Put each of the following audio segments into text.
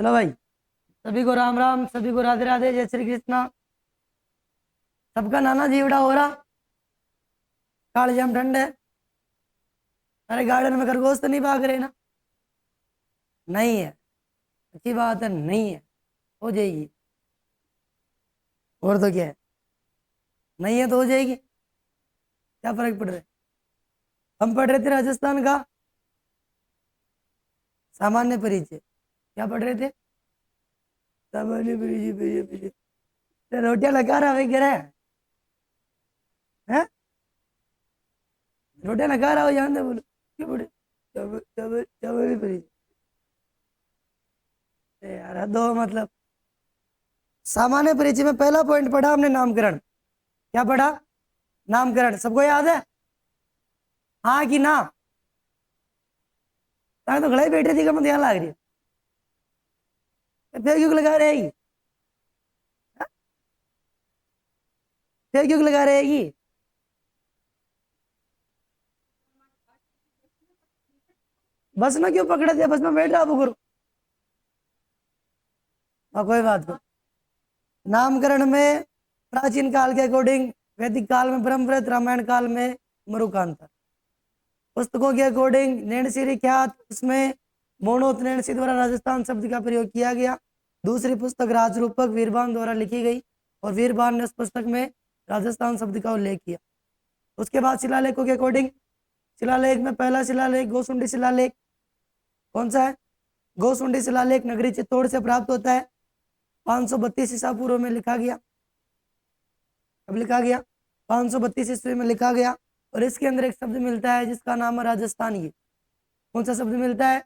चलो भाई, सभी को राम राम, सभी को राधे राधे, जय श्री कृष्णा। सबका नाना जीवड़ा हो रहा, काल जाम ठंड है। अरे गार्डन में खरगोश तो नहीं भाग रहे ना? नहीं है, अच्छी बात है, नहीं है, हो जाएगी। और तो क्या है, नहीं है तो हो जाएगी, क्या फर्क पड़ रहा है। हम पढ़ रहे थे राजस्थान का सामान्य परिचय। क्या पढ़ रहे थे? सामान्य परिचय, परिचय, परिचय। तो रोटियां लगा रहा भाई, गिरा है? रोटियां लगा रहा हो, जान दे, बोलो क्यों पढ़े? सामान्य परिचय। यार दो मतलब, सामान्य परिचय में पहला पॉइंट पढ़ा हमने नामकरण। क्या पढ़ा? नामकरण। सबको याद है? हाँ कि ना? तो खड़े बैठे थी, ध्यान लग रही है, फिर क्यों लगा रहेगी? फिर क्यों लगा रहेगी? बस में क्यों पकड़े थे? बस में बैठ रहा करो। हाँ कोई बात नहीं। नामकरण में प्राचीन काल के अकॉर्डिंग वैदिक काल में ब्रह्मवृत, रामायण काल में मरुकांता। पुस्तकों के अकॉर्डिंग नैणसी ख्यात, उसमें मोनोत नैणसी द्वारा राजस्थान शब्द का प्रयोग किया गया। दूसरी पुस्तक राजरूपक वीरबान द्वारा लिखी गई और वीरबान ने उस पुस्तक में राजस्थान शब्द का उल्लेख किया। उसके बाद शिलालेखों के अकॉर्डिंग, शिलालेख में पहला शिलालेख गोसुंडी शिलालेख। कौन सा है? गोसुंडी शिलालेख नगरी चित्तौड़ से प्राप्त होता है। 532 ईसा पूर्व में लिखा गया। कब लिखा गया? 532 ईस्वी में लिखा गया। और इसके अंदर एक शब्द मिलता है जिसका नाम है राजस्थानी। कौन सा शब्द मिलता है?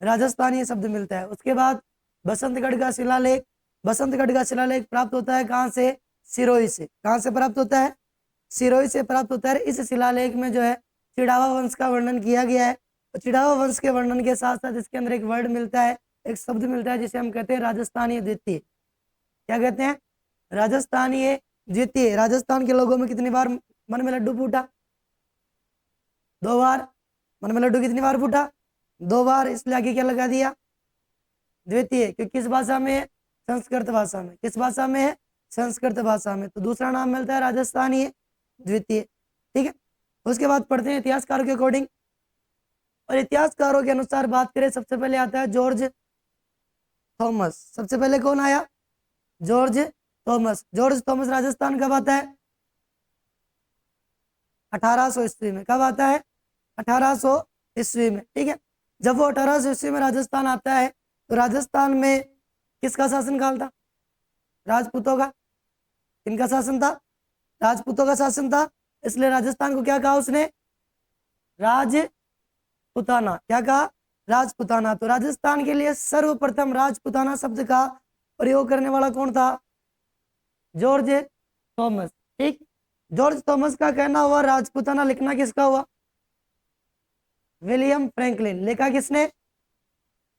राजस्थानी शब्द मिलता है। उसके बाद बसंतगढ़ का शिलालेख, बसंतगढ़ का शिलालेख प्राप्त होता है कहाँ से? सिरोही से। कहाँ से प्राप्त होता है? सिरोही से प्राप्त होता है। इस शिलालेख में जो है चिड़ावा वंश का वर्णन किया गया है। तो चिड़ावा वंश के वर्णन के साथ साथ इसके अंदर एक वर्ड मिलता है, एक शब्द मिलता है जिसे हम कहते हैं राजस्थानी द्वितीय। क्या कहते हैं? राजस्थानी द्वितीय। राजस्थान के लोगों में कितनी बार मन में लड्डू फूटा? 2 बार। मन में लड्डू कितनी बार फूटा? 2 बार। इसलिए आगे क्या लगा दिया? द्वितीय। क्योंकि किस भाषा में है? संस्कृत भाषा में। किस भाषा में है? संस्कृत भाषा में। तो दूसरा नाम मिलता है राजस्थानी द्वितीय। ठीक है। उसके बाद पढ़ते हैं इतिहासकारों के अकॉर्डिंग। और इतिहासकारों के अनुसार बात करें, सबसे पहले आता है जॉर्ज थॉमस। सबसे पहले कौन आया? George Thomas. George Thomas Rajasthan कब आता है? 1800 ईस्वी में। कब आता है? 1800 ईस्वी में। ठीक है। जब वो 1800 ईस्वी में राजस्थान आता है तो राजस्थान में किसका शासनकाल था? राजपूतों का। किनका शासन था? राजपूतों का शासन था। इसलिए राजस्थान को क्या कहा उसने? राजपुताना। क्या कहा? राजपुताना। तो राजस्थान के लिए सर्वप्रथम राजपुताना शब्द का प्रयोग करने वाला कौन था? George Thomas. ठीक। जॉर्ज थॉमस का कहना हुआ राजपुताना लिखना किसका हुआ? William Franklin. लिखा किसने?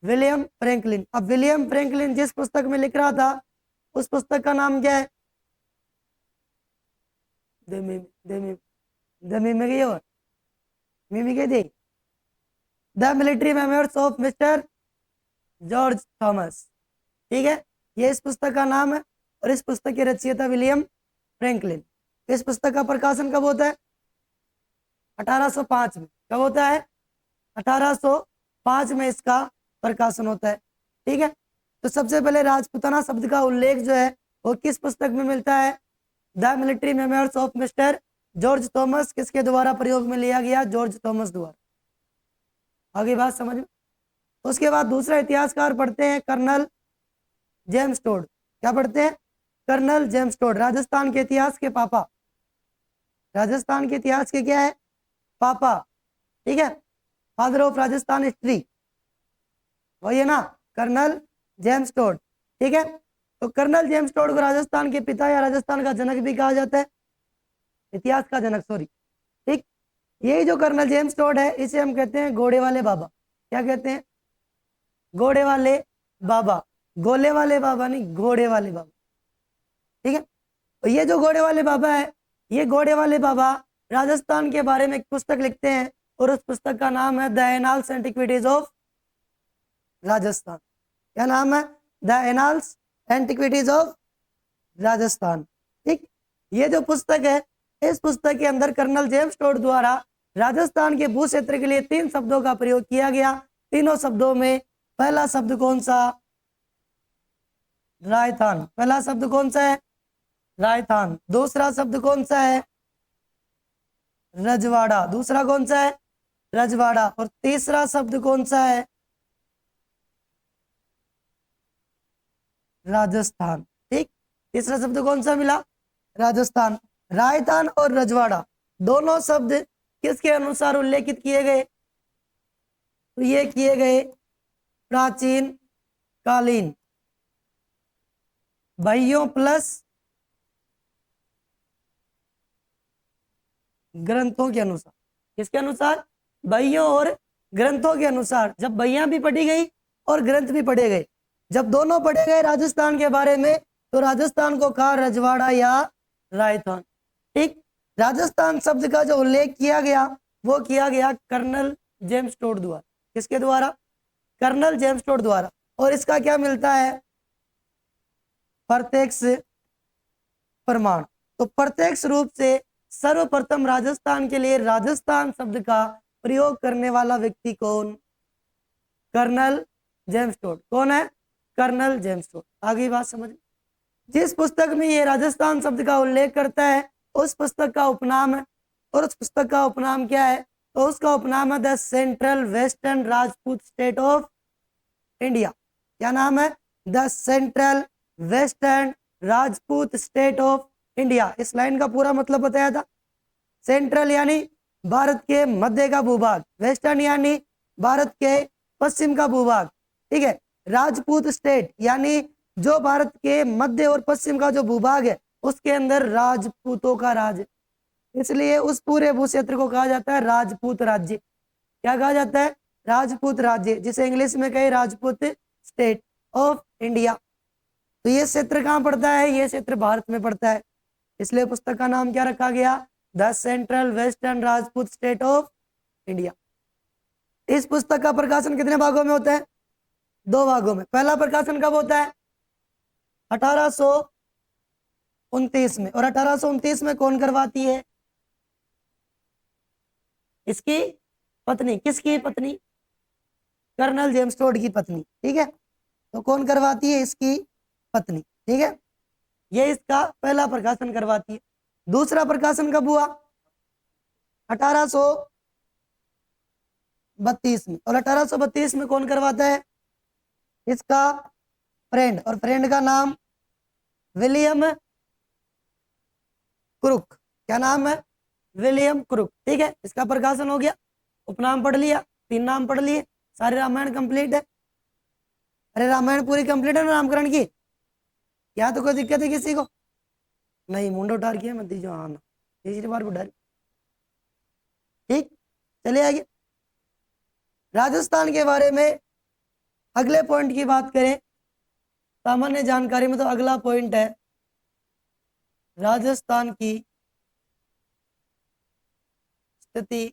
William Franklin. अब विलियम फ्रैंकलिन जिस पुस्तक में लिख रहा था उस पुस्तक का नाम क्या है? मिमी के the military memoirs of mister George Thomas. ठीक है। ये इस पुस्तक का नाम है और इस पुस्तक के रचयिता विलियम फ्रैंकलिन। इस पुस्तक का प्रकाशन कब होता है? 1805 में। कब होता है? 1805 में इसका प्रकाशन होता है। ठीक है। तो सबसे पहले राजपुताना शब्द का उल्लेख जो है वो किस पुस्तक में मिलता है? The military memoirs of mister George Thomas. किसके द्वारा प्रयोग में लिया गया? जॉर्ज थॉमस द्वारा। आगे बात समझ में। उसके बाद दूसरा इतिहासकार पढ़ते हैं कर्नल जेम्स टोड। क्या पढ़ते हैं? Colonel James toad. राजस्थान के इतिहास के पापा। राजस्थान के इतिहास के क्या है? पापा। ठीक है। फादर ऑफ राजस्थान हिस्ट्री वही है ना, कर्नल जेम्स टोड। ठीक है। तो कर्नल जेम्स टोड को राजस्थान के पिता या राजस्थान का जनक भी कहा जाता है, इतिहास का जनक, सॉरी। ठीक। यही जो कर्नल जेम्स टोड है इसे हम कहते हैं घोड़े वाले बाबा। क्या कहते हैं? घोड़े वाले बाबा। गोले वाले बाबा नहीं, घोड़े वाले बाबा। ठीक है। तो ये जो घोड़े वाले बाबा है, ये घोड़े वाले बाबा राजस्थान के बारे में एक पुस्तक लिखते हैं और उस पुस्तक का नाम है the annals antiquities of Rajasthan. क्या नाम है? The annals antiquities of Rajasthan. ठीक, ये जो पुस्तक है, इस पुस्तक के अंदर कर्नल जेम्स टोड द्वारा राजस्थान के भू क्षेत्र के लिए 3 शब्दों का प्रयोग किया गया। तीनों शब्दों में पहला शब्द कौन सा? रायथान। पहला शब्द कौन सा है? रायथान। दूसरा शब्द कौन सा है? रजवाड़ा। दूसरा कौन सा है? रजवाड़ा। और तीसरा शब्द कौन सा है? राजस्थान। ठीक, तीसरा शब्द कौन सा मिला? राजस्थान। रायथान और रजवाड़ा दोनों शब्द किसके अनुसार उल्लेखित किए गए? तो ये किए गए प्राचीन कालीन भाइयों प्लस ग्रंथों के अनुसार। किसके अनुसार? भाइयों और ग्रंथों के अनुसार। जब भैया भी पढ़ी गई और ग्रंथ भी पढ़े गए, जब दोनों पढ़े गए राजस्थान के बारे में, तो राजस्थान को कहा रजवाड़ा या रायथान। ठीक, राजस्थान शब्द का जो उल्लेख किया गया वो किया गया कर्नल जेम्स टोड द्वारा। किसके द्वारा? कर्नल जेम्स टोड द्वारा। और इसका क्या मिलता है? प्रत्यक्ष प्रमाण। तो प्रत्यक्ष रूप से सर्वप्रथम राजस्थान के लिए राजस्थान शब्द का प्रयोग करने वाला व्यक्ति कौन? Colonel James Tod. कौन है? Colonel James Tod. आगे बात समझ। जिस पुस्तक में ये राजस्थान शब्द का उल्लेख करता है उस पुस्तक का उपनाम है, और उस पुस्तक का उपनाम क्या है? तो उसका उपनाम है the central western Rajput state of India. क्या नाम है? The central western Rajput state of India. इस लाइन का पूरा मतलब बताया था। सेंट्रल यानी भारत के मध्य का भूभाग, वेस्टर्न यानी भारत के पश्चिम का भूभाग। ठीक है, राजपूत स्टेट यानी जो भारत के मध्य और पश्चिम का जो भूभाग है उसके अंदर राजपूतों का राज, इसलिए उस पूरे भू क्षेत्र को कहा जाता है राजपूत राज्य। क्या कहा जाता है? राजपूत राज्य, जिसे इंग्लिश में कहे राजपूत स्टेट ऑफ इंडिया। तो ये क्षेत्र कहाँ पड़ता है? ये क्षेत्र भारत में पड़ता है, इसलिए पुस्तक का नाम क्या रखा गया? The central western Rajput state of India. इस पुस्तक का प्रकाशन कितने भागों में होता है? 2 भागों में। पहला प्रकाशन कब होता है? 1829 में। और 1829 में कौन करवाती है? इसकी पत्नी। किसकी पत्नी? कर्नल जेम्स टोड की पत्नी। ठीक है, तो कौन करवाती है? इसकी पत्नी। ठीक है, ये इसका पहला प्रकाशन करवाती है। दूसरा प्रकाशन कब हुआ? 1832 में। और 1832 में कौन करवाता है? इसका फ्रेंड, और फ्रेंड का नाम विलियम क्रुक। क्या नाम है? William Crooke. ठीक है, इसका प्रकाशन हो गया। उपनाम पढ़ लिया, 3 नाम पढ़ लिए, सारे रामायण कंप्लीट है। अरे रामायण पूरी कंप्लीट है ना नामकरण की? क्या तो कोई दिक्कत है किसी को? नहीं, मुंडो उठार किया मत दीजिए। हाँ ना, तीसरी बार उठा। ठीक, चलिए आगे। राजस्थान के बारे में अगले पॉइंट की बात करें, सामान्य जानकारी में, तो अगला पॉइंट है राजस्थान की स्थिति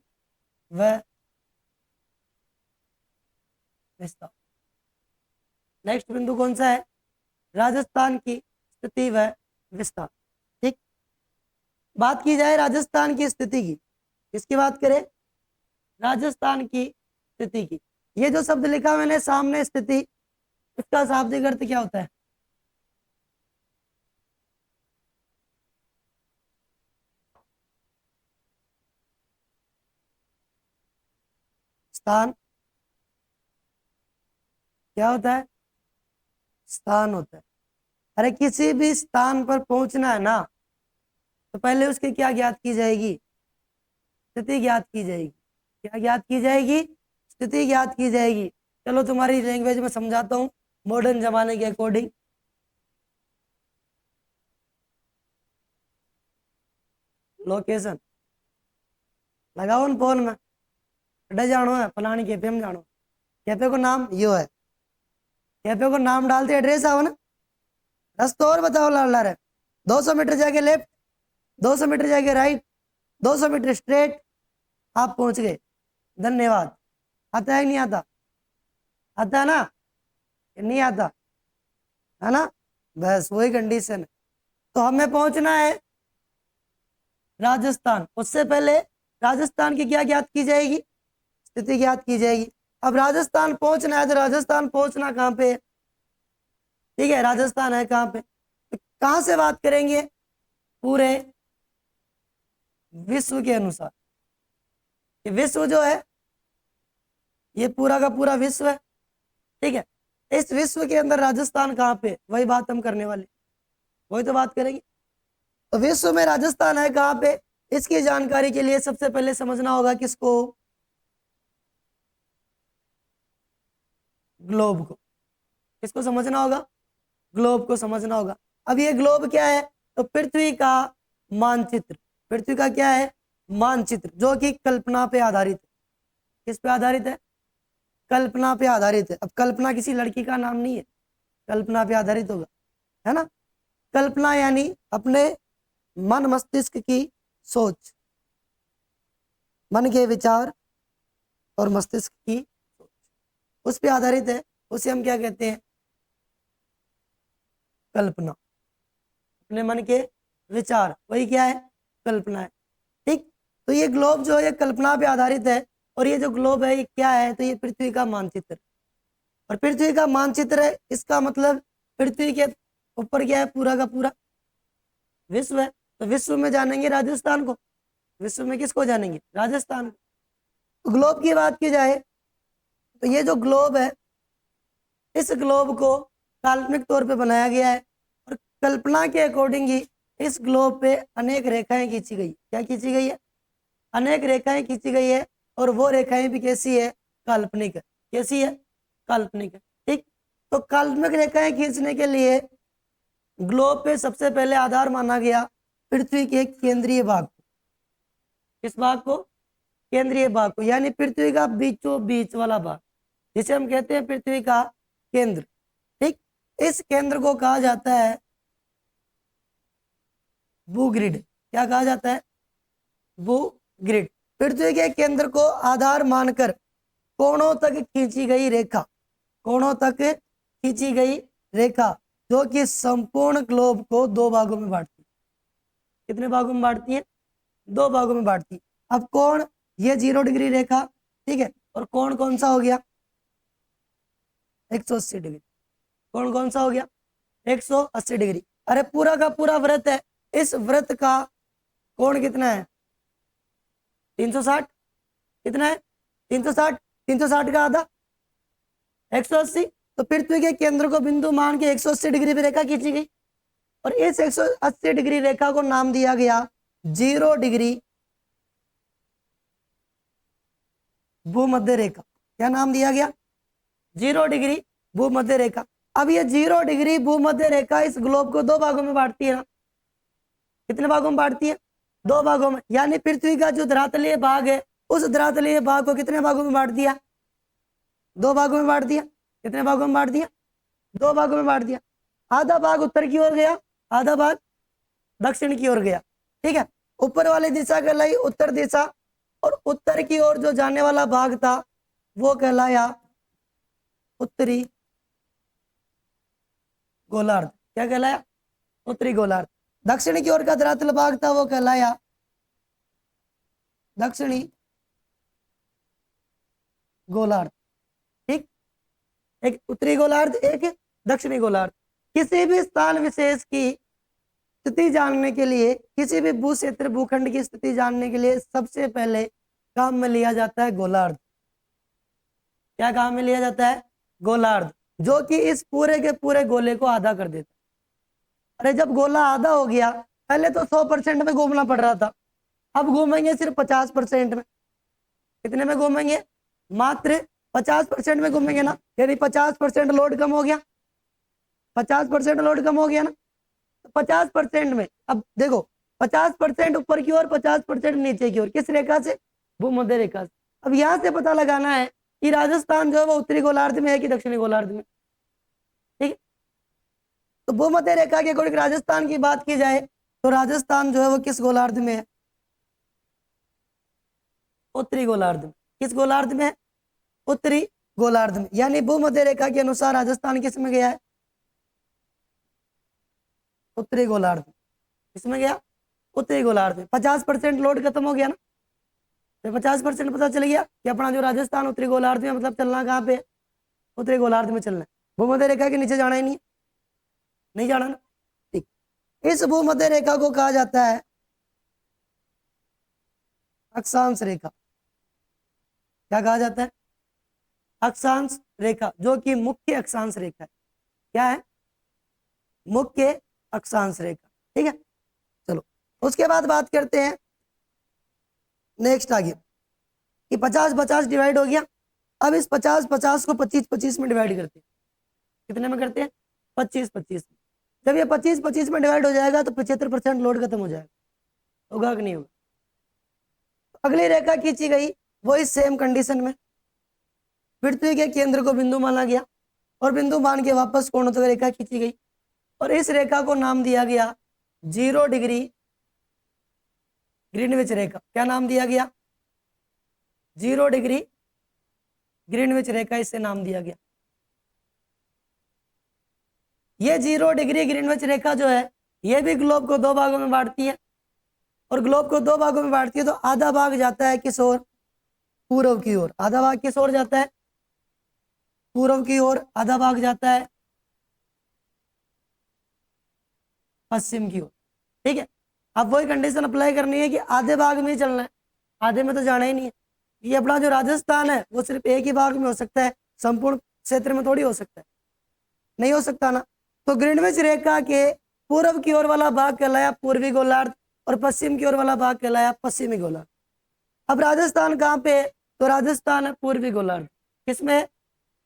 व विस्तार। नेक्स्ट बिंदु कौन सा है? राजस्थान की स्थिति व विस्तार। ठीक, बात की जाए राजस्थान की स्थिति की, किसकी बात करें? राजस्थान की स्थिति की। ये जो शब्द लिखा मैंने सामने, स्थिति, इसका शाब्दिक अर्थ क्या होता है? स्थान। क्या होता है? स्थान होता है। अरे किसी भी स्थान पर पहुंचना है ना, तो पहले उसकी क्या ज्ञात की जाएगी? स्थिति ज्ञात की जाएगी। क्या ज्ञात की जाएगी? स्थिति ज्ञात की जाएगी। चलो तुम्हारी लैंग्वेज में समझाता हूँ, मॉडर्न जमाने के अकॉर्डिंग। लोकेशन लगाओ न फोन में, अड्डे जानो है फलानी कैफे में जानो, कैफे को नाम यो है, कैफे को नाम डालते एड्रेस आओ ना, रास्ता और बताओ लाल रहे। 200 मीटर जाके लेफ्ट, 200 मीटर जाके राइट, 200 मीटर स्ट्रेट, आप पहुंच गए। धन्यवाद। आता है कि नहीं आता? आता है ना? नहीं आता, है ना, बस वही कंडीशन है। तो हमें पहुंचना है राजस्थान। उससे पहले राजस्थान की क्या ज्ञात की जाएगी, स्थिति ज्ञात की जाएगी। अब राजस्थान पहुंचना है तो राजस्थान पहुंचना कहाँ पे है, ठीक है, राजस्थान है कहाँ पे, तो कहाँ से बात करेंगे, पूरे विश्व के अनुसार। ये विश्व जो है ये पूरा का पूरा विश्व है, ठीक है। इस विश्व के अंदर राजस्थान कहाँ पे, वही बात हम करने वाले, वही तो बात करेंगे। तो विश्व में राजस्थान है कहाँ पे, इसकी जानकारी के लिए सबसे पहले समझना होगा किसको, ग्लोब को। किसको समझना होगा, ग्लोब को समझना होगा। अब ये ग्लोब क्या है, तो पृथ्वी का मानचित्र। पृथ्वी का क्या है, मानचित्र, जो कि कल्पना पे आधारित है। किस पे आधारित है, कल्पना पे आधारित है। अब कल्पना किसी लड़की का नाम नहीं है, कल्पना पे आधारित होगा, है ना। कल्पना यानी अपने मन मस्तिष्क की सोच, मन के विचार और मस्तिष्क की सोच, उस पे आधारित है, उसे हम क्या कहते हैं, कल्पना। अपने मन के विचार, वही क्या है, कल्पना है, ठीक। तो ये ग्लोब जो है ये कल्पना पे आधारित है, और ये जो ग्लोब है ये क्या है, तो ये पृथ्वी का मानचित्र। और पृथ्वी का मानचित्र है, इसका मतलब पृथ्वी के ऊपर क्या है, पूरा का पूरा विश्व है। तो विश्व में जानेंगे राजस्थान को, विश्व में किसको जानेंगे, राजस्थान को। तो ग्लोब की बात की जाए तो ये जो ग्लोब है, इस ग्लोब को काल्पनिक तौर पे बनाया गया है, और कल्पना के अकॉर्डिंग ही इस ग्लोब पे अनेक रेखाएं खींची गई। क्या खींची गई है, अनेक रेखाएं खींची गई है, और वो रेखाएं भी कैसी है, काल्पनिक है। कैसी है, काल्पनिक है, ठीक। तो काल्पनिक रेखाएं खींचने के लिए ग्लोब पे सबसे पहले आधार माना गया पृथ्वी के केंद्रीय भाग को। किस भाग को, केंद्रीय भाग को, यानी पृथ्वी का बीचों बीच वाला भाग, जिसे हम कहते हैं पृथ्वी का केंद्र, ठीक। इस केंद्र को कहा जाता है भूग्रिड। क्या कहा जाता है, भूग्रिड। पृथ्वी के केंद्र को आधार मानकर कोणों तक खींची गई रेखा, कोणों तक खींची गई रेखा, जो कि संपूर्ण ग्लोब को दो भागों में बांटती है। कितने भागों में बांटती है, दो भागों में बांटती है। अब कोण, ये 0 डिग्री रेखा, ठीक है, और कोण कौन सा हो गया, 180 डिग्री। कोण कौन सा हो गया, 180 डिग्री। अरे पूरा का पूरा वृत्त है, इस वृत्त का कोण कितना है, 360। कितना है, 360। 360 का आधा 180। तो पृथ्वी के केंद्र को बिंदु मान के 180 डिग्री पे रेखा खींची गई, और इस 180 डिग्री रेखा को नाम दिया गया 0 डिग्री भूमध्य रेखा। क्या नाम दिया गया, 0 डिग्री भूमध्य रेखा। अब ये 0 डिग्री भूमध्य रेखा इस ग्लोब को दो भागों में बांटती है ना। कितने भागों में बांटती है, दो भागों में। यानी पृथ्वी का जो धरातलीय भाग है, उस धरातलीय भाग को कितने भागों में बांट दिया, दो भागों में बांट दिया। कितने भागों में बांट दिया, दो भागों में बांट दिया। आधा भाग उत्तर की ओर गया, आधा भाग दक्षिण की ओर गया, ठीक है। ऊपर वाली दिशा कहलाई उत्तर दिशा, और उत्तर की ओर जो जाने वाला भाग था वो कहलाया उत्तरी गोलार्ध। क्या कहलाया, उत्तरी गोलार्ध। दक्षिण की ओर का धरातल भाग था वो कहलाया दक्षिणी गोलार्ध, ठीक। एक उत्तरी गोलार्ध, एक दक्षिणी गोलार्ध। किसी भी स्थान विशेष की स्थिति जानने के लिए, किसी भी भू क्षेत्र भूखंड की स्थिति जानने के लिए सबसे पहले काम में लिया जाता है गोलार्ध। क्या काम में लिया जाता है, गोलार्ध, जो कि इस पूरे के पूरे गोले को आधा कर देता है। अरे जब गोला आधा हो गया, पहले तो 100% में घूमना पड़ रहा था, अब घूमेंगे सिर्फ 50% में। कितने में घूमेंगे, मात्र 50% में घूमेंगे ना, यानी 50% लोड कम हो गया, 50% लोड कम हो गया ना। 50% में अब देखो 50% ऊपर की ओर, 50% नीचे की ओर, किस रेखा से, भूमध्य रेखा से। अब यहां से पता लगाना है कि राजस्थान जो है वो उत्तरी गोलार्ध में है कि दक्षिणी गोलार्ध में, ठीक है। तो भूमध्य रेखा के अकॉर्डिंग राजस्थान की बात की जाए तो राजस्थान जो है वो किस गोलार्ध में है, उत्तरी गोलार्ध में। किस गोलार्ध में है, उत्तरी गोलार्ध में, यानी भूमध्य रेखा के अनुसार राजस्थान किस में गया है? उत्तरी गोलार्ध में। किसमें गया? उत्तरी गोलार्ध में। 50% लोड खत्म हो गया ना, तो 50% पता चल गया कि अपना जो राजस्थान उत्तरी गोलार्ध में, मतलब चलना कहाँ पे? उत्तरी गोलार्ध में चलना है। भूमध्य रेखा के नीचे जाना ही नहीं, नहीं जाना ना, ठीक। इस भूमध्य रेखा को कहा जाता है अक्षांश रेखा। क्या कहा जाता है? अक्षांश रेखा, जो कि मुख्य अक्षांश रेखा है। क्या है? मुख्य अक्षांश रेखा, ठीक है। चलो उसके बाद बात करते हैं नेक्स्ट आगे कि 50-50 डिवाइड हो गया। अब इस 50-50 को 25-25 में डिवाइड करते हैं। कितने में करते हैं? 25-25 में। जब ये 25-25 में डिवाइड हो जाएगा तो 75% लोड खत्म हो जाएगा। होगा कि नहीं होगा? अगली रेखा खींची गई, वो इस सेम कंडीशन में पृथ्वी के केंद्र को बिंदु माना गया और बिंदु मान के वापस कोण तक रेखा खींची गई और इस रेखा को नाम दिया गया 0 डिग्री ग्रीनविच रेखा। क्या नाम दिया गया? 0 डिग्री ग्रीनविच रेखा, इससे नाम दिया गया। ये 0 डिग्री ग्रीनविच रेखा जो है, ये भी ग्लोब को 2 भागों में बांटती है और ग्लोब को 2 भागों में बांटती है तो आधा भाग जाता है किस ओर? पूर्व की ओर। आधा भाग किस ओर जाता है? पूर्व की ओर। आधा भाग जाता है पश्चिम की ओर, ठीक है। अब वही कंडीशन अप्लाई करनी है कि आधे भाग में ही चलना है, आधे में तो जाना ही नहीं है। ये अपना जो राजस्थान है वो सिर्फ एक ही भाग में हो सकता है, संपूर्ण क्षेत्र में थोड़ी हो सकता है, नहीं हो सकता ना। तो ग्रीनविच रेखा के पूर्व की ओर वाला भाग कहलाया पूर्वी गोलार्ध और पश्चिम की ओर वाला भाग कहलाया पश्चिमी गोलार्ध। अब राजस्थान कहाँ पे है? तो राजस्थान है पूर्वी गोलार्ध। किसमें?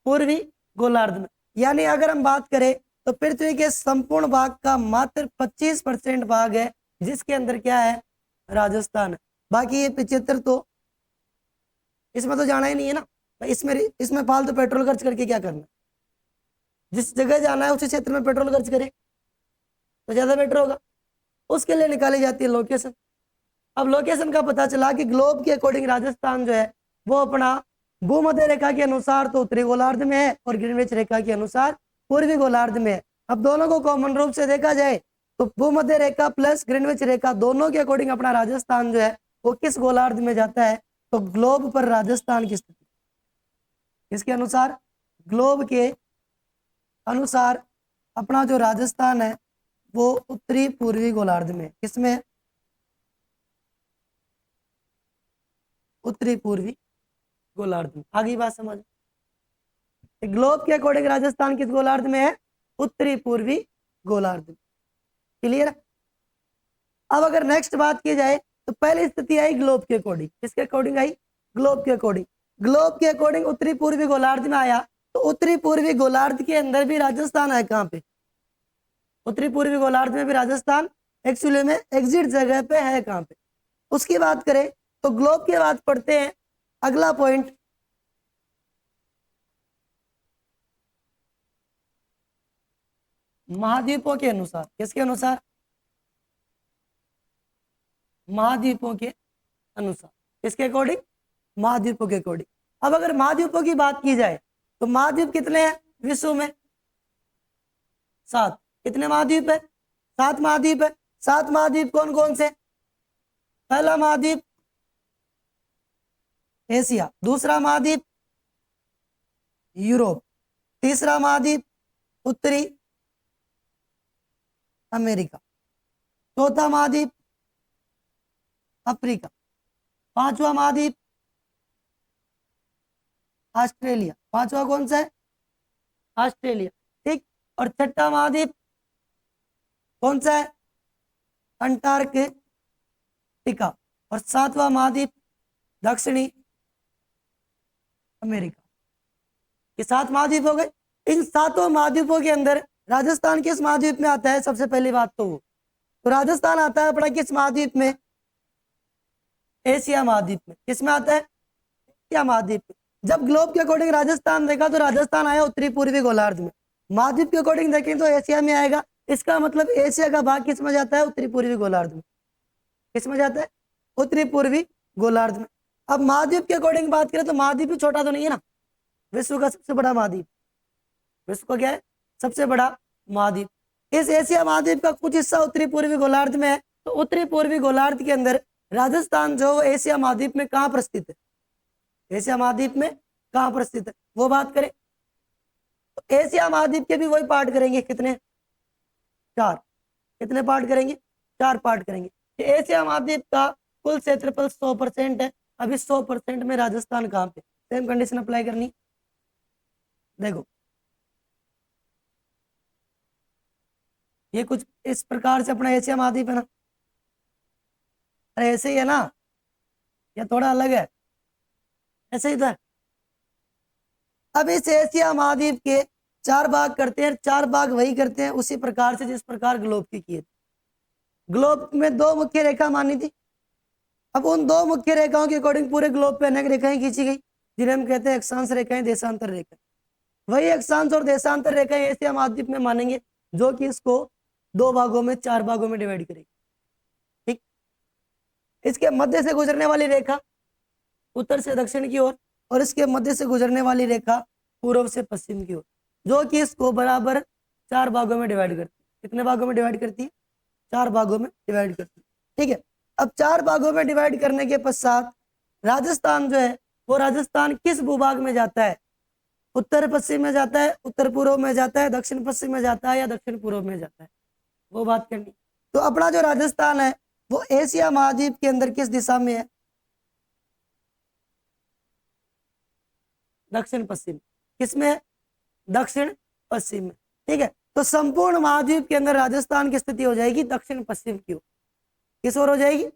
पूर्वी गोलार्ध में। यानी अगर हम बात करें तो पृथ्वी के संपूर्ण भाग का मात्र 25% भाग है जिसके अंदर क्या है? राजस्थान है। बाकी ये 75 तो इसमें तो जाना ही नहीं है ना। इसमें फालतू पेट्रोल खर्च करके क्या करना? जिस जगह जाना है उसी क्षेत्र में पेट्रोल खर्च करे तो ज्यादा बेटर होगा। उसके लिए निकाली जाती है लोकेशन। अब लोकेशन का पता चला कि ग्लोब के अकॉर्डिंग राजस्थान जो है वो अपना भूमध्य रेखा के अनुसार तो उत्तरी गोलार्ध में है और ग्रीनविच रेखा के अनुसार पूर्वी गोलार्ध में है। अब दोनों को कॉमन रूप से देखा जाए तो भूमध्य रेखा प्लस ग्रीनविच रेखा दोनों के अकॉर्डिंग अपना राजस्थान जो है वो किस गोलार्ध में जाता है? तो ग्लोब पर राजस्थान की स्थिति किसके अनुसार? ग्लोब के अनुसार अपना जो राजस्थान है वो उत्तरी पूर्वी गोलार्ध में। किसमें? उत्तरी पूर्वी गोलार्ध में। आगे बात समझ। ग्लोब के अकॉर्डिंग राजस्थान किस गोलार्ध में है? उत्तरी पूर्वी गोलार्ध में। क्लियर? अब अगर नेक्स्ट बात की जाए तो पहली स्थिति आई ग्लोब के अकॉर्डिंग। किसके अकॉर्डिंग आई? ग्लोब के अकॉर्डिंग। ग्लोब के अकॉर्डिंग उत्तरी पूर्वी गोलार्ध में आया तो उत्तरी पूर्वी गोलार्ध के अंदर भी राजस्थान है। कहाँ पे? उत्तरी पूर्वी गोलार्ध में भी राजस्थान एक्चुअली में एग्जिट जगह पे है। कहाँ पे? उसकी बात करें तो ग्लोब के बाद पढ़ते हैं अगला पॉइंट, महाद्वीपों के अनुसार। किसके अनुसार? महाद्वीपों के अनुसार। किसके अकॉर्डिंग? महाद्वीपों के अकॉर्डिंग। अब अगर महाद्वीपों की बात की जाए तो महाद्वीप कितने हैं विश्व में? 7। कितने महाद्वीप है? 7 महाद्वीप है। 7 महाद्वीप कौन कौन से? पहला महाद्वीप एशिया, दूसरा महाद्वीप यूरोप, तीसरा महाद्वीप उत्तरी अमेरिका, चौथा महाद्वीप अफ्रीका, पांचवा महाद्वीप ऑस्ट्रेलिया। पांचवा कौन सा है? ऑस्ट्रेलिया, ठीक। और छठा महाद्वीप कौन सा है? अंटार्कटिका। और 7वां महाद्वीप दक्षिणी अमेरिका। ये 7 महाद्वीप हो गए। इन 7 महाद्वीपों के अंदर राजस्थान किस महाद्वीप में आता है? सबसे पहली बात तो राजस्थान आता है अपना किस महाद्वीप में? एशिया महाद्वीप में। किस में आता है? एशिया महाद्वीप में। जब ग्लोब के अकॉर्डिंग राजस्थान देखा तो राजस्थान आया उत्तरी पूर्वी गोलार्ध में। महाद्वीप के अकॉर्डिंग देखें तो एशिया में आएगा। इसका मतलब एशिया का भाग किस में जाता है? उत्तरी पूर्वी गोलार्ध में। किस में जाता है? उत्तरी पूर्वी गोलार्ध में। अब महाद्वीप के अकॉर्डिंग बात करें तो महाद्वीप भी छोटा तो नहीं है ना, विश्व का सबसे बड़ा महाद्वीप, विश्व का क्या है, सबसे बड़ा महाद्वीप। इस एशिया महाद्वीप का कुछ हिस्सा उत्तरी पूर्वी गोलार्ध में है। तो उत्तरी पूर्वी गोलार्ध के अंदर राजस्थान जो वो एशिया महाद्वीप में कहाँ पर स्थित है, एशिया महाद्वीप में कहाँ पर स्थित है, वो बात करें। तो एशिया महाद्वीप के भी वही पार्ट करेंगे, कितने, 4। कितने पार्ट करेंगे, 4 पार्ट करेंगे। एशिया महाद्वीप का कुल क्षेत्रफल 100% है। अभी 100% में राजस्थान कहाँ पे, सेम कंडीशन अप्लाई करनी। देखो ये कुछ इस प्रकार से अपना एशिया महाद्वीप है ना, अरे ऐसे ही है ना, या थोड़ा अलग है, ऐसे ही तो है। अब इस एशिया महाद्वीप के 4 भाग करते हैं, 4 भाग वही करते हैं उसी प्रकार से जिस प्रकार ग्लोब के किए थे। ग्लोब में 2 मुख्य रेखा मानी थी। अब उन 2 मुख्य रेखाओं के अकॉर्डिंग पूरे ग्लोब पे अनेक रेखाएं खींची गई, जिन्हें हम कहते हैं अक्षांश रेखाएं, देशांतर रेखाएं। वही अक्षांश और देशांतर रेखाएं एशिया महाद्वीप में मानेंगे, जो कि इसको 2 भागों में 4 भागों में डिवाइड करेगी। ठीक, इसके मध्य से गुजरने वाली रेखा उत्तर से दक्षिण की ओर, और इसके मध्य से गुजरने वाली रेखा पूर्व से पश्चिम की ओर, जो कि इसको बराबर 4 भागों में डिवाइड करती है। कितने भागों में डिवाइड करती है, 4 भागों में डिवाइड करती है। ठीक है, अब 4 भागों में डिवाइड करने के पश्चात राजस्थान जो है वो राजस्थान किस भूभाग में जाता है, उत्तर पश्चिम में जाता है, उत्तर पूर्व में जाता है, दक्षिण पश्चिम में जाता है, या दक्षिण पूर्व में जाता है, वो बात करनी। तो अपना जो राजस्थान है वो एशिया महाद्वीप के अंदर किस दिशा में है, दक्षिण पश्चिम। किसमें है, दक्षिण पश्चिम में। ठीक है, तो संपूर्ण महाद्वीप के अंदर राजस्थान की स्थिति हो जाएगी दक्षिण पश्चिम की ओर। किस ओर हो जाएगी,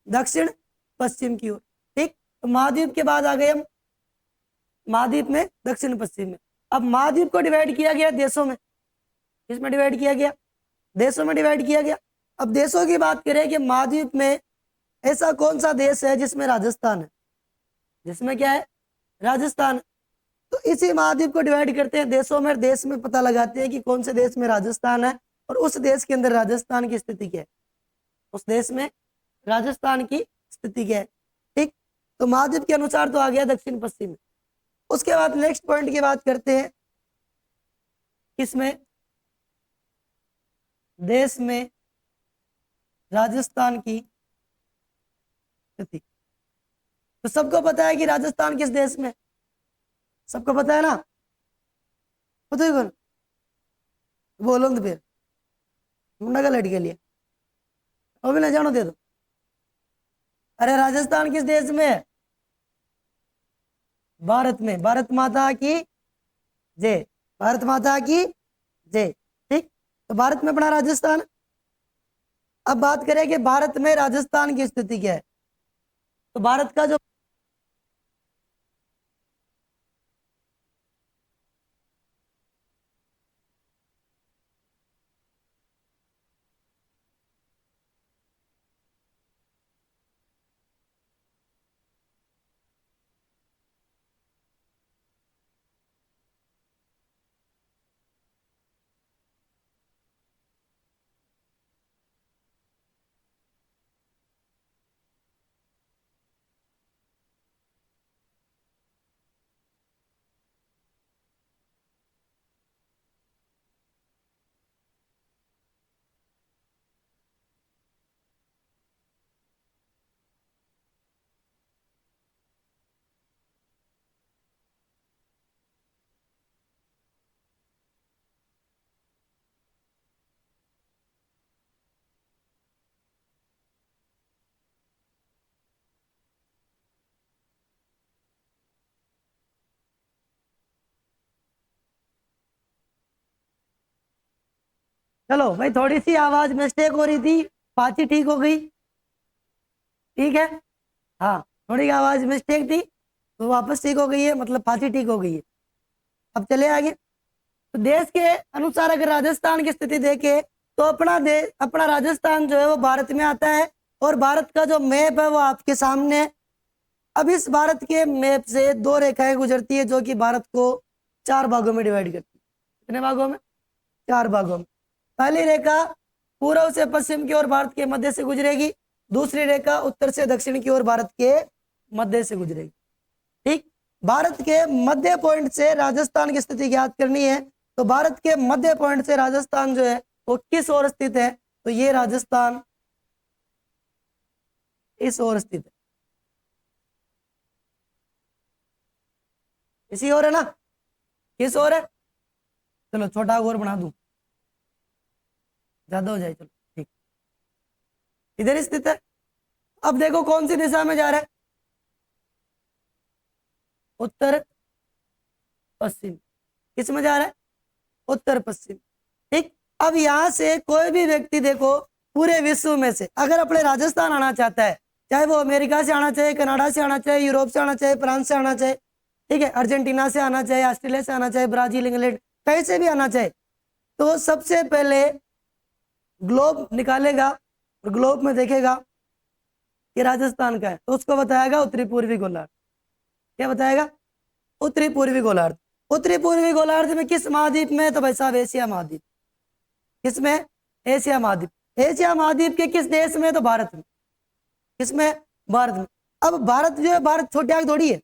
दक्षिण पश्चिम की ओर। ठीक, तो महाद्वीप के बाद आ गए हम महाद्वीप में दक्षिण पश्चिम में। अब महाद्वीप को डिवाइड किया गया देशों में, किसमें डिवाइड किया गया, देशों में डिवाइड किया गया। अब देशों की बात करें कि महाद्वीप में ऐसा कौन सा देश है जिसमें राजस्थान है, जिसमें क्या है, राजस्थान। तो इसी महाद्वीप को डिवाइड करते हैं देशों में, देश में पता लगाते हैं कि कौन से देश में राजस्थान है और उस देश के अंदर राजस्थान की स्थिति क्या है, उस देश में राजस्थान की स्थिति क्या है। ठीक, तो महाद्वीप के अनुसार तो आ गया दक्षिण पश्चिम। उसके बाद नेक्स्ट पॉइंट की बात करते हैं, किसमें, देश में राजस्थान की स्थिति। तो सबको पता है कि राजस्थान किस देश में, सबको पता है ना, पता है कौन, बोलो तो फिर मुंडा का लट के लिए अभी ना जानो दे दो। अरे राजस्थान किस देश में है, भारत में। भारत माता की जय, भारत माता की जय। ठीक, तो भारत में अपना राजस्थान। अब बात करें कि भारत में राजस्थान की स्थिति क्या है, तो भारत का जो चलो भाई, थोड़ी सी आवाज मिस्टेक हो रही थी, पाची ठीक हो गई। ठीक है, हाँ थोड़ी आवाज मिस्टेक थी तो वापस ठीक हो गई है, मतलब फांसी ठीक हो गई है। अब चले आगे। तो देश के अनुसार अगर राजस्थान की स्थिति देखे तो अपना देश, अपना राजस्थान जो है वो भारत में आता है, और भारत का जो मैप है वो आपके सामने है। अब इस भारत के मैप से 2 रेखाएं गुजरती है जो कि भारत को 4 भागों में डिवाइड करती है। कितने भागों में, 4 भागों में। पहली रेखा पूर्व से पश्चिम की ओर भारत के मध्य से गुजरेगी, दूसरी रेखा उत्तर से दक्षिण की ओर भारत के मध्य से गुजरेगी। ठीक, भारत के मध्य पॉइंट से राजस्थान की स्थिति ज्ञात करनी है। तो भारत के मध्य पॉइंट से राजस्थान जो है वो किस ओर स्थित है? तो ये राजस्थान इस ओर स्थित है, इसी ओर है ना? किस ओर है? चलो छोटा और बना दूं, ज्यादा हो जाए, चलो ठीक, इधर स्थित है। अब देखो कौन सी दिशा में जा रहा है? उत्तर पश्चिम। किस में जा रहा है? उत्तर पश्चिम। ठीक। अब यहां से कोई भी व्यक्ति देखो पूरे विश्व में से अगर अपने राजस्थान आना चाहता है, चाहे वो अमेरिका से आना चाहे, कनाडा से आना चाहे, यूरोप से आना चाहे, फ्रांस से आना चाहे, ठीक है, अर्जेंटीना से आना चाहे, ऑस्ट्रेलिया से आना चाहे, ब्राजील, इंग्लैंड, कहीं से भी आना चाहे, तो सबसे पहले ग्लोब निकालेगा और ग्लोब में देखेगा कि राजस्थान का है, तो उसको बताएगा उत्तरी पूर्वी गोलार्ध। क्या बताएगा? उत्तरी पूर्वी गोलार्ध। उत्तरी पूर्वी गोलार्ध में किस महाद्वीप में? तो भाई साहब एशिया महाद्वीप। किसमें? एशिया महाद्वीप। एशिया महाद्वीप के किस देश में? तो भारत में। किसमें? भारत में। अब भारत जो है, भारत छोटी आग थोड़ी है,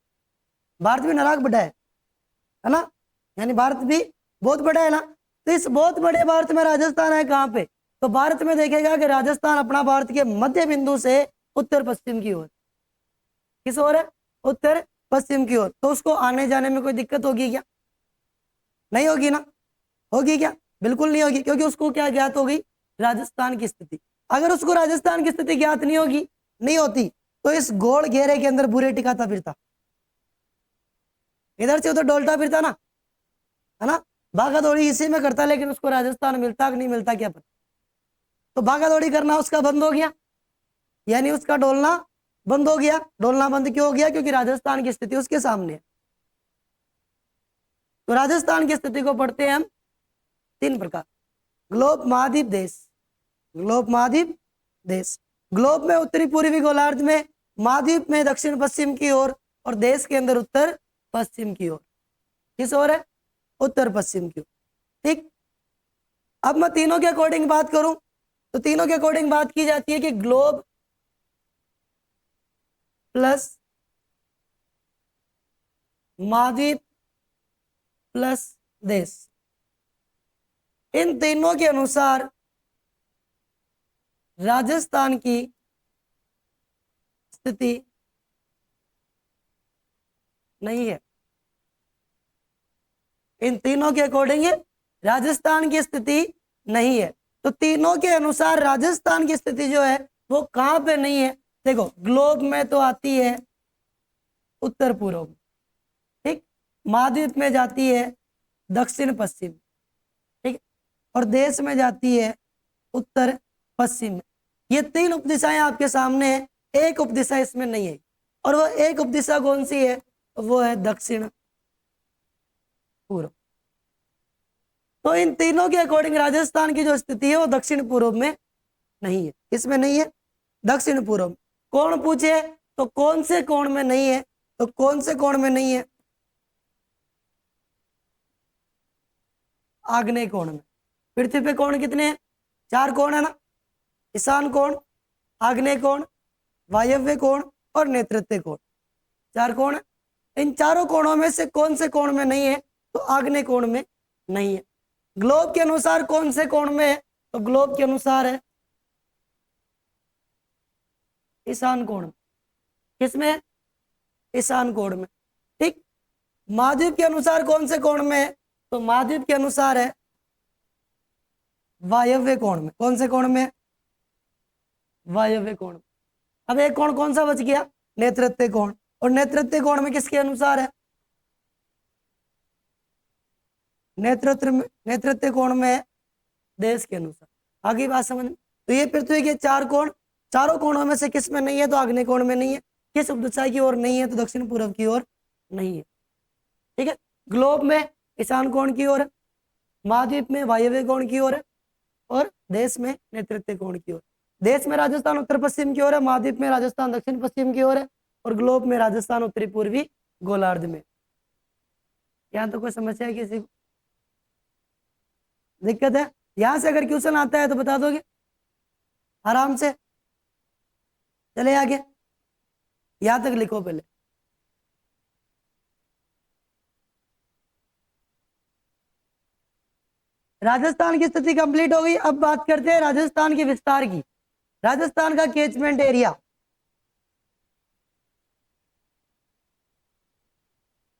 भारत भी नाराग बड़ा है ना, यानी भारत भी बहुत बड़ा है ना। तो इस बहुत बड़े भारत में राजस्थान है कहाँ पे? तो भारत में देखेगा कि राजस्थान अपना भारत के मध्य बिंदु से उत्तर पश्चिम की ओर, किस ओर है? उत्तर पश्चिम की ओर। तो उसको आने जाने में कोई दिक्कत होगी क्या? नहीं होगी ना। होगी क्या? बिल्कुल नहीं होगी, क्योंकि उसको क्या ज्ञात होगी? राजस्थान की स्थिति। अगर उसको राजस्थान की स्थिति ज्ञात नहीं होगी, नहीं होती, तो इस गोल घेरे के अंदर बुरे टिकाता फिरता, इधर से उधर डोलता फिरता ना, है ना, भागा दौड़ी इसी में करता, लेकिन उसको राजस्थान मिलता कि नहीं मिलता क्या पता। तो भागा दौड़ी करना उसका बंद हो गया, यानी उसका डोलना बंद हो गया। डोलना बंद क्यों हो गया? क्योंकि राजस्थान की स्थिति उसके सामने है। तो राजस्थान की स्थिति को पढ़ते हैं हम तीन प्रकार: ग्लोब, महाद्वीप, देश। ग्लोब, महाद्वीप, देश। ग्लोब में उत्तरी पूर्वी गोलार्ध में, महाद्वीप में दक्षिण पश्चिम की ओर, और देश के अंदर उत्तर पश्चिम की ओर। किस ओर है? उत्तर पश्चिम की ओर। ठीक। अब मैं तीनों के अकॉर्डिंग बात करूं तो तीनों के अकॉर्डिंग बात की जाती है कि ग्लोब प्लस महाद्वीप प्लस देश, इन तीनों के अनुसार राजस्थान की स्थिति नहीं है। इन तीनों के अकॉर्डिंग राजस्थान की स्थिति नहीं है। तो तीनों के अनुसार राजस्थान की स्थिति जो है वो कहां पे नहीं है? देखो ग्लोब में तो आती है उत्तर पूर्व, ठीक, महाद्वीप में जाती है दक्षिण पश्चिम, ठीक, और देश में जाती है उत्तर पश्चिम। ये तीन उपदिशाएं आपके सामने है, एक उपदिशा इसमें नहीं है, और वो एक उपदिशा कौन सी है? वो है दक्षिण पूर्व। तो इन तीनों के अकॉर्डिंग राजस्थान की जो स्थिति है वो दक्षिण पूर्व में नहीं है। इसमें नहीं है, दक्षिण पूर्व। कौन पूछे तो कौन से कोण में नहीं है? तो कौन से कोण में नहीं है? आग्नेय कोण में। पृथ्वी पे कोण कितने हैं? 4 कोण है ना, ईशान कोण, आग्नेय कोण, वायव्य कोण और नेतृत्व कोण। 4 कोण है। इन चारों कोणों में से कौन से कोण में नहीं है? तो आग्नेय कोण में नहीं है। ग्लोब के अनुसार कौन से कोण में है? तो ग्लोब के अनुसार है ईशान कोण में। किसमें है? ईशान कोण में, ठीक। महाद्वीप के अनुसार कौन से कोण में है? तो महाद्वीप के अनुसार है वायव्य कोण में। कौन से कोण में? वायव्य कोण। अब एक कोण कौन सा बच गया? नेतृत्व कोण। और नेतृत्व कोण में किसके अनुसार है? नेतृत्व कोण में देश के अनुसार। आगे बात समझ। तो ये पृथ्वी के 4 कोण, चारों कोणों में से किस में नहीं है? तो आग्नेय कोण में नहीं है। किस उपदिशा की ओर नहीं है? तो दक्षिण पूर्व की ओर नहीं है, ठीक है। ग्लोब में ईशान कोण की ओर है, महाद्वीप में वायव्य कोण की ओर है, और देश में नेतृत्व कोण की ओर। देश में राजस्थान उत्तर पश्चिम की ओर है, महाद्वीप में राजस्थान दक्षिण पश्चिम की ओर है, और ग्लोब में राजस्थान उत्तरी पूर्वी गोलार्ध में। यहाँ तो कोई समस्या है किसी को? दिक्कत है? यहां से अगर क्वेश्चन आता है तो बता दोगे आराम से? चले आगे, यहां तक लिखो पहले। राजस्थान की स्थिति कंप्लीट हो गई। अब बात करते हैं राजस्थान के विस्तार की। राजस्थान का कैचमेंट एरिया,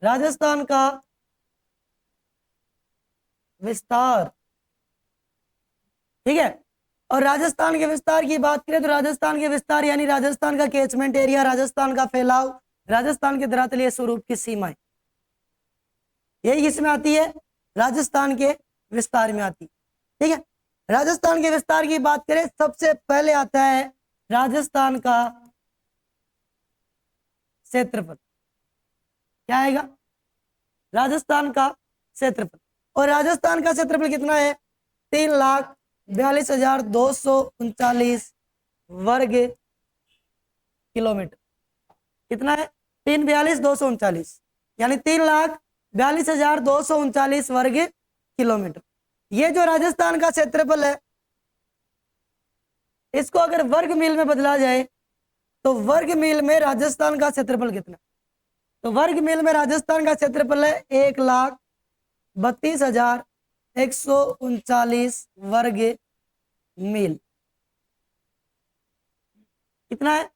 राजस्थान का विस्तार, ठीक है। और राजस्थान के विस्तार की बात करें तो राजस्थान के विस्तार यानी राजस्थान का कैचमेंट एरिया, राजस्थान का फैलाव, राजस्थान के धरातलीय स्वरूप की सीमाएं, यही किसमें आती है? राजस्थान के विस्तार में आती है, ठीक है। राजस्थान के विस्तार की बात करें, सबसे पहले आता है राजस्थान का क्षेत्रफल। क्या आएगा? राजस्थान का क्षेत्रफल। और राजस्थान का क्षेत्रफल कितना है? 3,42,239 वर्ग किलोमीटर। कितना है? 3,42,239 यानी 3,42,239 वर्ग किलोमीटर। ये जो राजस्थान का क्षेत्रफल है, इसको अगर वर्ग मील में बदला जाए तो वर्ग मील में राजस्थान का क्षेत्रफल कितना? तो वर्ग मील में राजस्थान का क्षेत्रफल है 1,32,139 वर्ग मील। कितना है?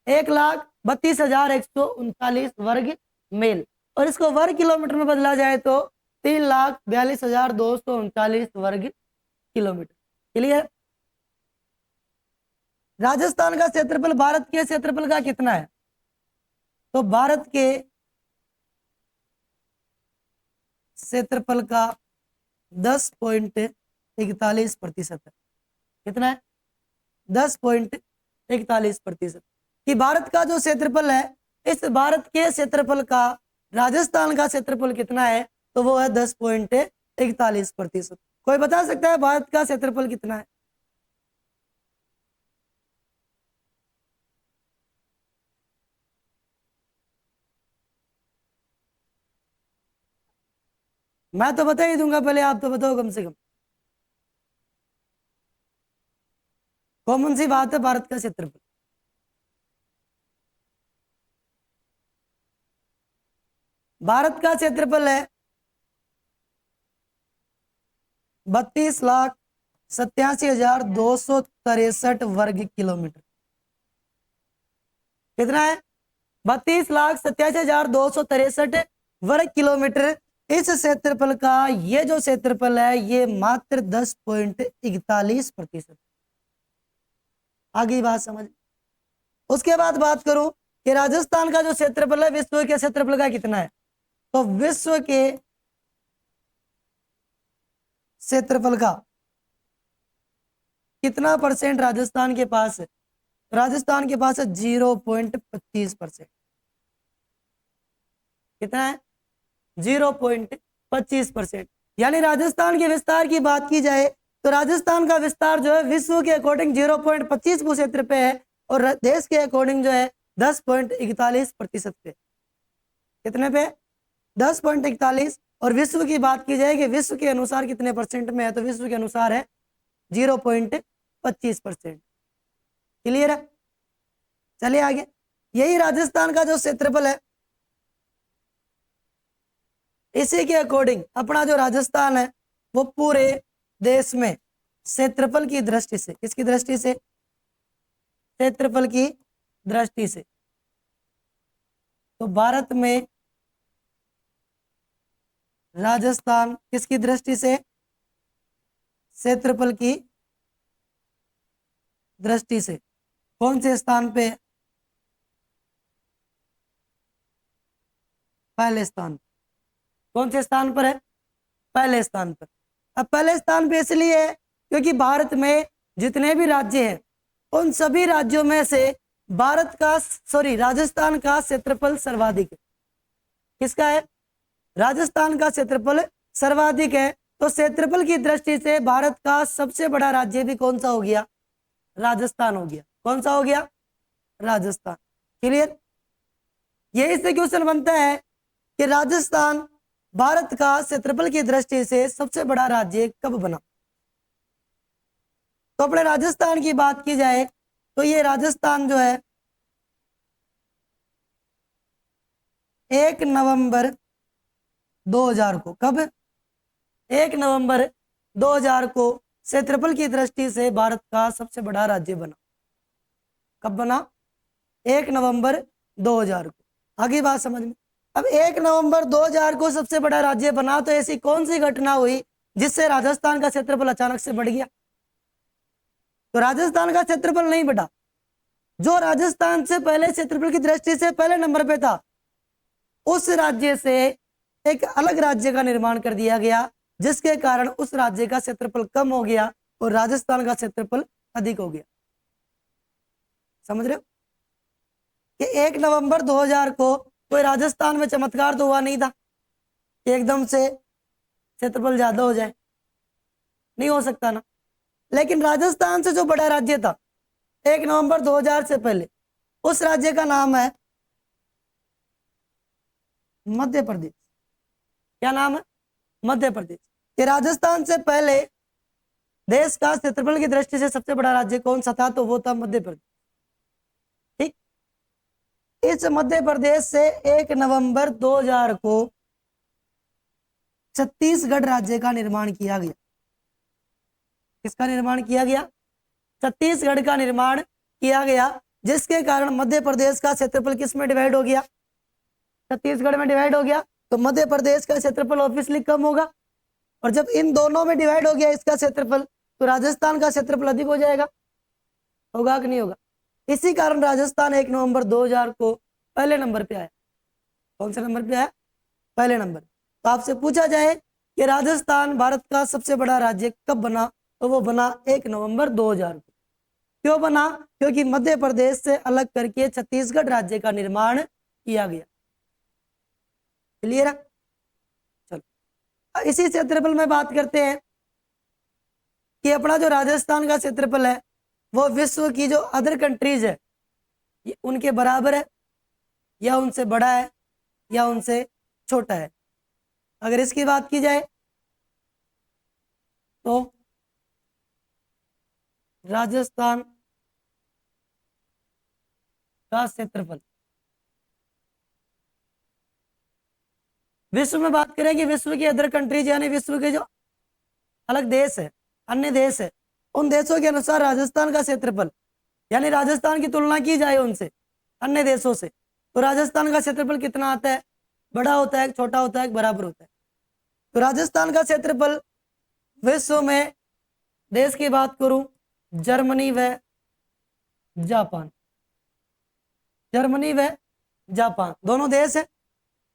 1,32,139 वर्ग मील। और इसको वर्ग किलोमीटर में बदला जाए तो 3,42,239 वर्ग किलोमीटर। क्लियर? राजस्थान का क्षेत्रफल भारत के क्षेत्रफल का कितना है? तो भारत के क्षेत्रफल का 10.41% है। कितना है? 10.41%। कि भारत का जो क्षेत्रफल है, इस भारत के क्षेत्रफल का राजस्थान का क्षेत्रफल कितना है? तो वो है 10.41%। कोई बता सकता है भारत का क्षेत्रफल कितना है? मैं तो बता ही दूंगा, पहले आप तो बताओ कम से कम। कॉमन सी बात है, भारत का क्षेत्रफल। भारत का क्षेत्रफल है 32,87,263 वर्ग किलोमीटर। कितना है? 32,87,263 वर्ग किलोमीटर। इस क्षेत्रफल का ये जो क्षेत्रफल है, ये मात्र 10.41%। आगे बात समझ। उसके बाद बात करूं कि राजस्थान का जो क्षेत्रफल है, विश्व के क्षेत्रफल का कितना है? तो विश्व के क्षेत्रफल का कितना परसेंट राजस्थान के पास है? राजस्थान के पास है 0.25%। कितना है? 0.25%। यानी राजस्थान के विस्तार की बात की जाए तो राजस्थान का विस्तार जो है विश्व के अकॉर्डिंग 0.25 क्षेत्र पे है, और देश के अकॉर्डिंग जो है 10.41% पे। कितने पे? 10.41। और विश्व की बात की जाए कि विश्व के अनुसार कितने परसेंट में है, तो विश्व के अनुसार है 0.25%। क्लियर है? चलिए आगे। यही राजस्थान का जो क्षेत्रफल है, इसी के अकॉर्डिंग अपना जो राजस्थान है वो पूरे देश में क्षेत्रफल की दृष्टि से, किसकी दृष्टि से? क्षेत्रफल की दृष्टि से। तो भारत में राजस्थान किसकी दृष्टि से? क्षेत्रफल की दृष्टि से कौन से स्थान पे? पहले स्थान। कौन से स्थान पर है? पहले स्थान पर। अब पहले स्थान पे इसलिए है क्योंकि भारत में जितने भी राज्य हैं, उन सभी राज्यों में से राजस्थान का क्षेत्रफल सर्वाधिक है। किसका है? राजस्थान का क्षेत्रफल सर्वाधिक है। तो क्षेत्रफल की दृष्टि से भारत का सबसे बड़ा राज्य भी कौन सा हो गया? राजस्थान हो गया। कौन सा हो गया? राजस्थान। क्लियर? यही से क्वेश्चन बनता है कि राजस्थान भारत का क्षेत्रफल की दृष्टि से सबसे बड़ा राज्य कब बना? तो अपने राजस्थान की बात की जाए तो ये राजस्थान जो है 1 नवंबर 2000 को, कब? 1 नवंबर 2000 को क्षेत्रफल की दृष्टि से भारत का सबसे बड़ा राज्य बना। कब बना? 1 नवंबर 2000 को। आगे बात समझ में। अब 1 नवंबर 2000 को सबसे बड़ा राज्य बना, तो ऐसी कौन सी घटना हुई जिससे राजस्थान का क्षेत्रफल अचानक से बढ़ गया? तो राजस्थान का क्षेत्रफल नहीं बढ़ा, जो राजस्थान से पहले क्षेत्रफल की दृष्टि से पहले नंबर पे था, उस राज्य से एक अलग राज्य का निर्माण कर दिया गया, जिसके कारण उस राज्य का क्षेत्रफल कम हो गया और राजस्थान का क्षेत्रफल अधिक हो गया। समझ रहे हो कि 1 नवंबर 2000 को कोई राजस्थान में चमत्कार तो हुआ नहीं था, एकदम से क्षेत्रफल ज्यादा हो जाए, नहीं हो सकता ना। लेकिन राजस्थान से जो बड़ा राज्य था 1 नवंबर 2000 से पहले, उस राज्य का नाम है मध्य प्रदेश। क्या नाम है? मध्य प्रदेश। ये राजस्थान से पहले देश का क्षेत्रफल की दृष्टि से सबसे बड़ा राज्य कौन सा था? तो वो था मध्य प्रदेश। ठीक, इस मध्य प्रदेश से 1 नवंबर 2000 को छत्तीसगढ़ राज्य का निर्माण किया गया। किसका निर्माण किया गया? छत्तीसगढ़ का निर्माण किया गया, जिसके कारण मध्य प्रदेश का क्षेत्रफल किस में डिवाइड हो गया? छत्तीसगढ़ में डिवाइड हो गया। तो मध्य प्रदेश का क्षेत्रफल ऑब्वियसली कम होगा, और जब इन दोनों में डिवाइड हो गया इसका क्षेत्रफल, तो राजस्थान का क्षेत्रफल अधिक हो जाएगा। होगा कि नहीं होगा? इसी कारण राजस्थान 1 नवंबर 2000 को पहले नंबर पे आया। कौन से नंबर पे आया? पहले नंबर। तो आपसे पूछा जाए कि राजस्थान भारत का सबसे बड़ा राज्य कब बना, तो वो बना 1 नवंबर 2000 को। क्यों बना? क्योंकि मध्य प्रदेश से अलग करके छत्तीसगढ़ राज्य का निर्माण किया गया। क्लियर है? चलो इसी क्षेत्रफल में बात करते हैं कि अपना जो राजस्थान का क्षेत्रफल है वो विश्व की जो अदर कंट्रीज है ये उनके बराबर है, या उनसे बड़ा है, या उनसे छोटा है। अगर इसकी बात की जाए तो राजस्थान का क्षेत्रफल, विश्व में बात करें कि विश्व की अदर कंट्रीज यानी विश्व के जो अलग देश है, अन्य देश है, उन देशों के अनुसार राजस्थान का क्षेत्रफल यानी राजस्थान की तुलना की जाए उनसे, अन्य देशों से, तो राजस्थान का क्षेत्रफल कितना आता है? बड़ा होता है, छोटा होता है, बराबर होता है? तो राजस्थान का क्षेत्रफल विश्व में देश की बात करूं, जर्मनी व जापान, जर्मनी व जापान दोनों देश है,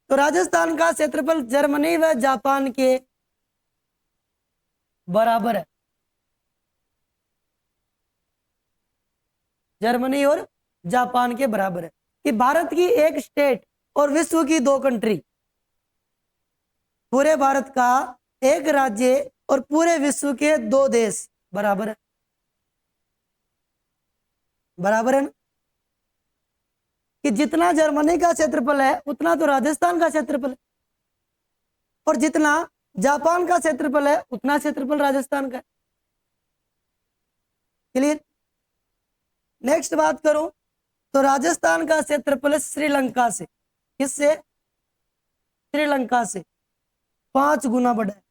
तो राजस्थान का क्षेत्रफल जर्मनी व जापान के बराबर है। जर्मनी और जापान के बराबर है। कि भारत की एक स्टेट और विश्व की 2 कंट्री, पूरे भारत का एक राज्य और पूरे विश्व के 2 देश बराबर है। बराबर है ना? कि जितना जर्मनी का क्षेत्रफल है उतना तो राजस्थान का क्षेत्रफल है, और जितना जापान का क्षेत्रफल है उतना क्षेत्रफल राजस्थान का है। क्लियर? नेक्स्ट बात करूं तो राजस्थान का क्षेत्रफल श्रीलंका से, किससे? श्रीलंका से 5 गुना बड़ा है।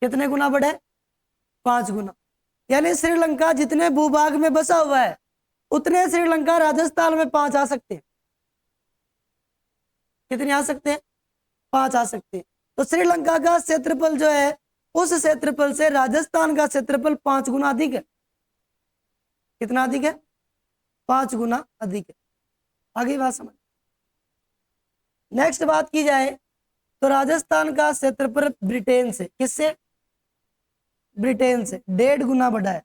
कितने गुना बड़ा है? 5 गुना। यानी श्रीलंका जितने भूभाग में बसा हुआ है उतने श्रीलंका राजस्थान में 5 आ सकते हैं। कितने आ सकते हैं? 5 आ सकते हैं। तो श्रीलंका का क्षेत्रफल जो है उस क्षेत्रफल से राजस्थान का क्षेत्रफल 5 गुना अधिक है। कितना अधिक है? 5 गुना अधिक है। आगे बात समझ। नेक्स्ट बात की जाए तो राजस्थान का क्षेत्रफल ब्रिटेन से, किससे? ब्रिटेन से 1.5 गुना बड़ा है।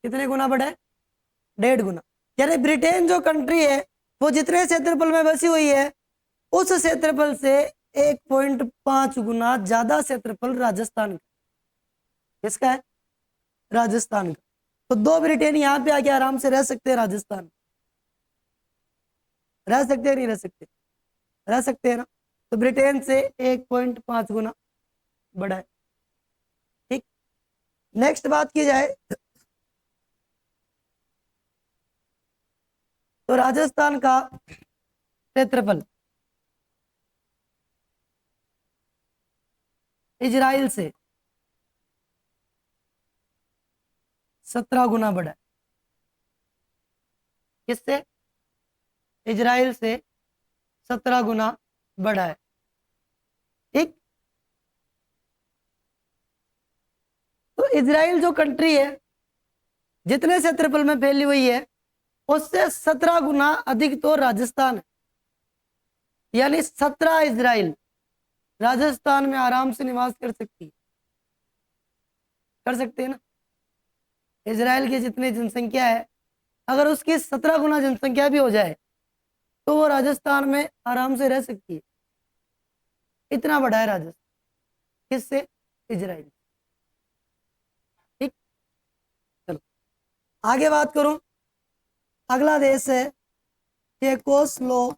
कितने गुना बड़ा है? 1.5 गुना। यानी ब्रिटेन जो कंट्री है वो जितने क्षेत्रफल में बसी हुई है उस क्षेत्रफल से 1.5 गुना ज्यादा क्षेत्रफल राजस्थान का। किसका है? राजस्थान का। तो 2 ब्रिटेन यहाँ पे आके आराम से रह सकते हैं। राजस्थान रह सकते हैं, नहीं रह सकते? रह सकते हैं ना? तो ब्रिटेन से 1.5 गुना बड़ा है। ठीक, नेक्स्ट बात की जाए तो राजस्थान का क्षेत्रफल इजराइल से 17 गुना बड़ा है। किससे? इजराइल से 17 गुना बड़ा है। ठीक। तो इजराइल जो कंट्री है, जितने क्षेत्रफल में फैली हुई है, उससे 17 गुना अधिक तो राजस्थान है। यानी 17 इजराइल राजस्थान में आराम से निवास कर सकती है। कर सकते हैं ना? इजराइल की जितनी जनसंख्या है, अगर उसकी 17 गुना जनसंख्या भी हो जाए तो वो राजस्थान में आराम से रह सकती है। इतना बड़ा है राजस्थान। किससे? इजराइल। ठीक। चलो आगे बात करूं। अगला देश है चेकोस्लोवाकिया।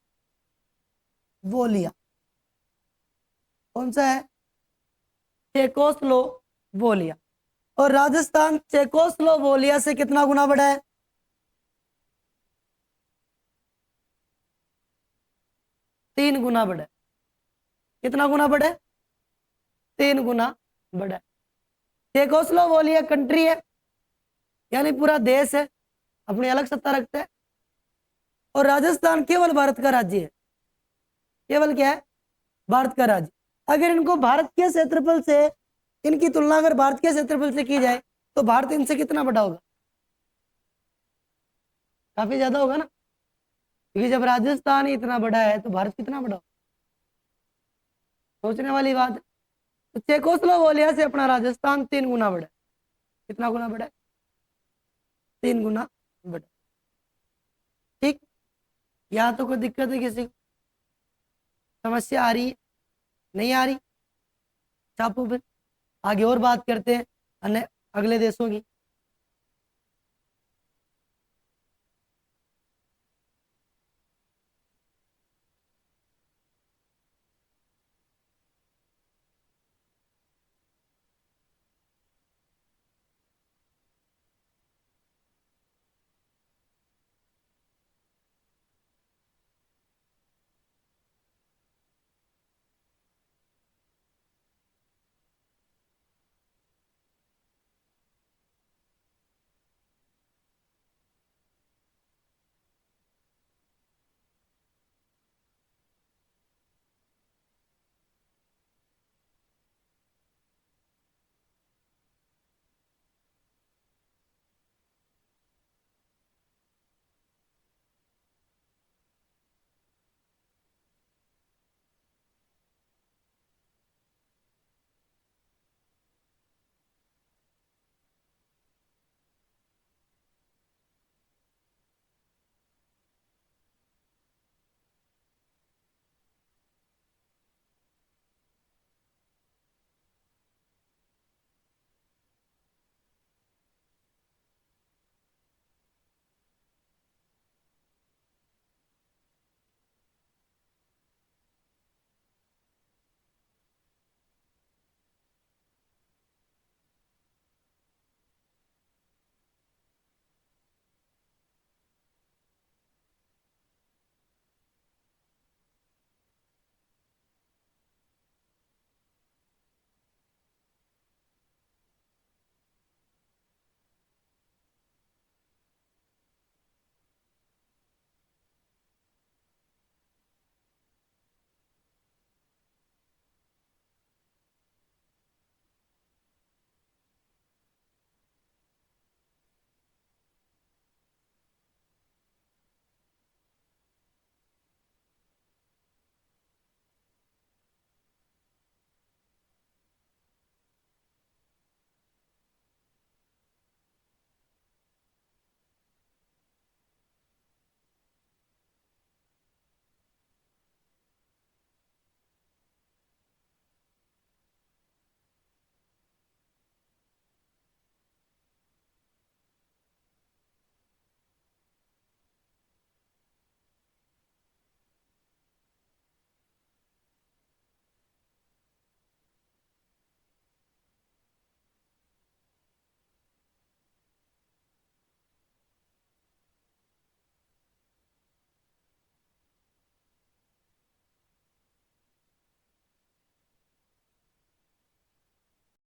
कौन सा है? चेकोस्लोवाकिया। और राजस्थान चेकोस्लोवाकिया से कितना गुना बड़ा है? 3 गुना बड़ा है। कितना गुना बड़ा है? 3 गुना बड़ा है। चेकोस्लोवाकिया कंट्री है, यानी पूरा देश है, अपनी अलग सत्ता रखता है। और राजस्थान केवल भारत का राज्य है। केवल क्या है? भारत का राज्य। अगर इनको भारत के क्षेत्रफल से, इनकी तुलना अगर भारत के क्षेत्रफल से की जाए तो भारत इनसे कितना बड़ा होगा? काफी ज्यादा होगा ना, क्योंकि जब राजस्थान ही इतना बड़ा है तो भारत कितना बड़ा होगा? सोचने वाली बात है। तो चेकोस्लोवाकिया से अपना राजस्थान 3 गुना बड़ा है। कितना गुना बड़ा है? 3 गुना बड़ा। ठीक। यहाँ तो कोई दिक्कत है? किसी को समस्या आ रही है? नहीं आ रही? चापो फिर आगे और बात करते हैं अन्य अगले देशों की।